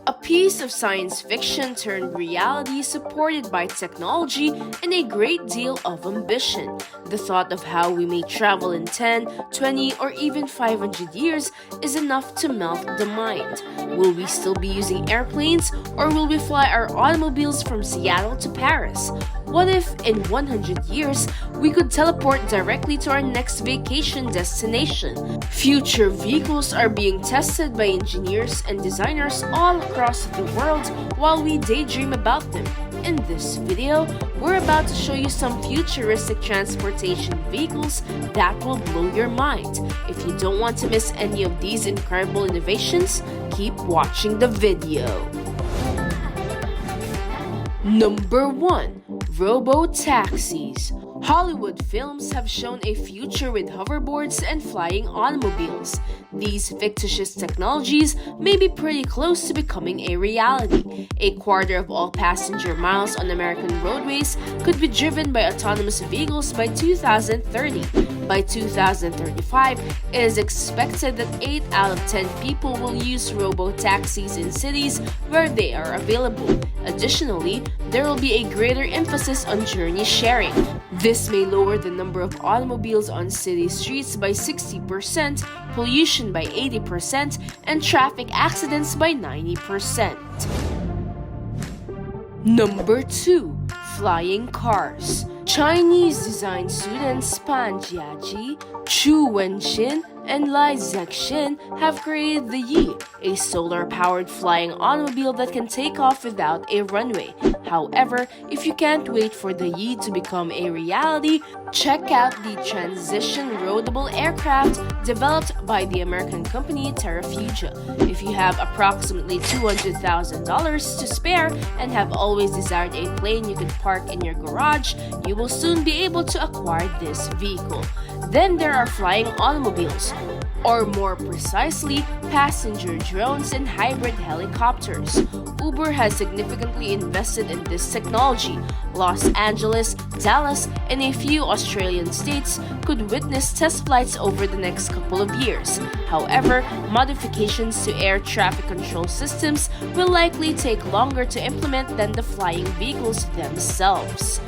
A piece of science fiction turned reality supported by technology and a great deal of ambition. The thought of how we may travel in 10, 20, or even 500 years is enough to melt the mind. Will we still be using airplanes, or will we fly our automobiles from Seattle to Paris? What if, in 100 years, we could teleport directly to our next vacation destination? Future vehicles are being tested by engineers and designers all across the world while we daydream about them. In this video, we're about to show you some futuristic transportation vehicles that will blow your mind. If you don't want to miss any of these incredible innovations, keep watching the video. Number 1. ROBOTAXIS. Hollywood films have shown a future with hoverboards and flying automobiles. These fictitious technologies may be pretty close to becoming a reality. A quarter of all passenger miles on American roadways could be driven by autonomous vehicles by 2030. By 2035, it is expected that 8 out of 10 people will use robo-taxis in cities where they are available. Additionally, there will be a greater emphasis on journey sharing. This may lower the number of automobiles on city streets by 60%, pollution by 80%, and traffic accidents by 90%. Number 2. Flying cars. Chinese design students Pan Jiaji, Chu Wenxin, and Lai Zexin have created the Yi, a solar-powered flying automobile that can take off without a runway. However, if you can't wait for the Yi to become a reality, check out the Transition Roadable aircraft developed by the American company Terrafugia. If you have approximately $200,000 to spare and have always desired a plane you can park in your garage, you will soon be able to acquire this vehicle. Then there are flying automobiles, or more precisely, passenger drones and hybrid helicopters. Uber has significantly invested in this technology. Los Angeles, Dallas, and a few Australian states could witness test flights over the next couple of years. However, modifications to air traffic control systems will likely take longer to implement than the flying vehicles themselves.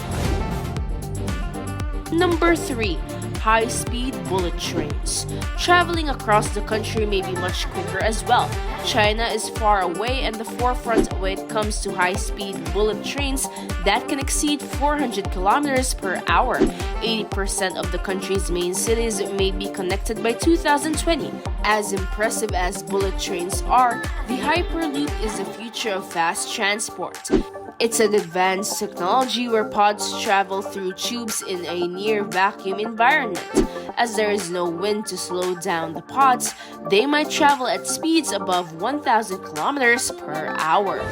Number 3. High-speed bullet trains. Traveling across the country may be much quicker as well. China is far away and the forefront when it comes to high-speed bullet trains that can exceed 400 kilometers per hour. 80% of the country's main cities may be connected by 2020. As impressive as bullet trains are, the Hyperloop is the future of fast transport. It's an advanced technology where pods travel through tubes in a near vacuum environment. As there is no wind to slow down the pods, they might travel at speeds above 1,000 kilometers per hour.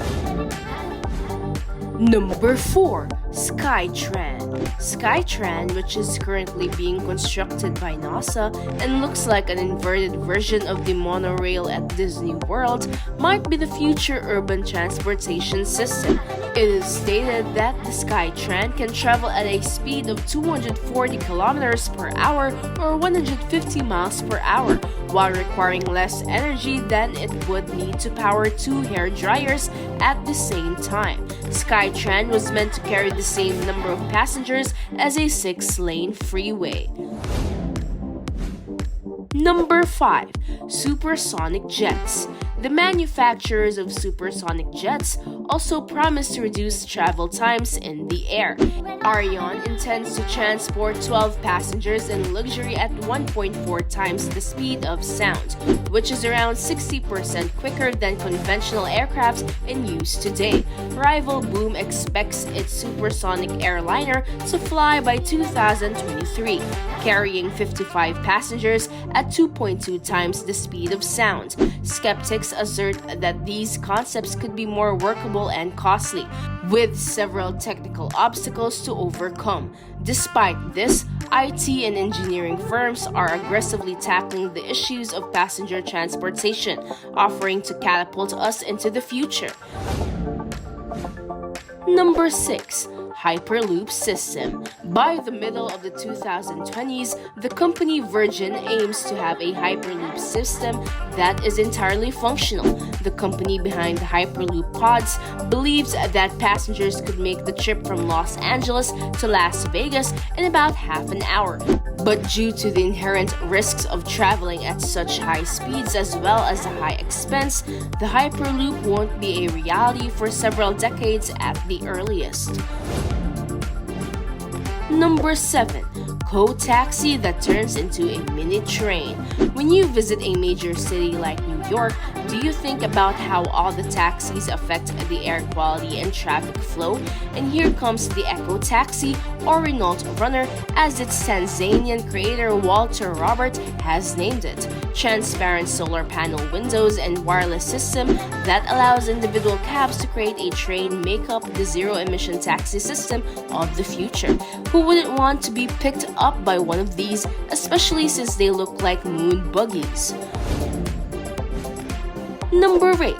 Number 4. SkyTran. SkyTran, which is currently being constructed by NASA and looks like an inverted version of the monorail at Disney World, might be the future urban transportation system. It is stated that the SkyTran can travel at a speed of 240 kilometers per hour or 150 miles per hour, while requiring less energy than it would need to power 2 hair dryers at the same time. SkyTran was meant to carry the same number of passengers as a 6-lane freeway. Number 5. Supersonic jets. The manufacturers of supersonic jets also promise to reduce travel times in the air. Ariane intends to transport 12 passengers in luxury at 1.4 times the speed of sound, which is around 60% quicker than conventional aircraft in use today. Rival Boom expects its supersonic airliner to fly by 2023, carrying 55 passengers at 2.2 times the speed of sound. Skeptics assert that these concepts could be more workable and costly, with several technical obstacles to overcome. Despite this, IT and engineering firms are aggressively tackling the issues of passenger transportation, offering to catapult us into the future. Number 6. Hyperloop system. By the middle of the 2020s, the company Virgin aims to have a Hyperloop system that is entirely functional. the company behind the Hyperloop pods, believes that passengers could make the trip from Los Angeles to Las Vegas in about half an hour. But due to the inherent risks of traveling at such high speeds as well as the high expense, the Hyperloop won't be a reality for several decades at the earliest. Number 7. Co-taxi that turns into a mini train. When you visit a major city like New York, do you think about how all the taxis affect the air quality and traffic flow? And here comes the Echo Taxi, or Renault Runner, as its Tanzanian creator Walter Robert has named it. Transparent solar panel windows and wireless system that allows individual cabs to create a train make up the zero-emission taxi system of the future. Who wouldn't want to be picked up by one of these, especially since they look like moon buggies? Number 8.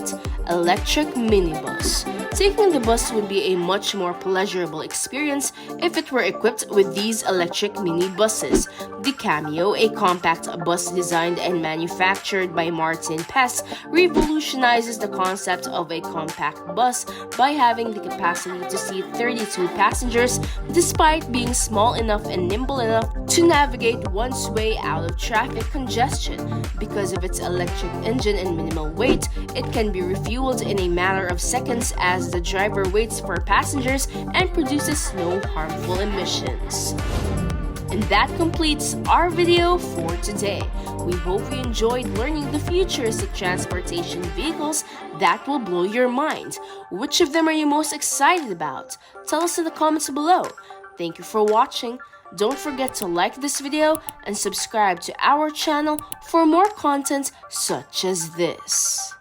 Electric minibus. Taking the bus would be a much more pleasurable experience if it were equipped with these electric minibuses. The Cameo, a compact bus designed and manufactured by Martin Pes, revolutionizes the concept of a compact bus by having the capacity to seat 32 passengers despite being small enough and nimble enough to navigate one's way out of traffic congestion. Because of its electric engine and minimal weight, it can be refueled in a matter of seconds as the driver waits for passengers and produces no harmful emissions. And that completes our video for today. We hope you enjoyed learning the futuristic transportation vehicles that will blow your mind. Which of them are you most excited about? Tell us in the comments below. Thank you for watching. Don't forget to like this video and subscribe to our channel for more content such as this.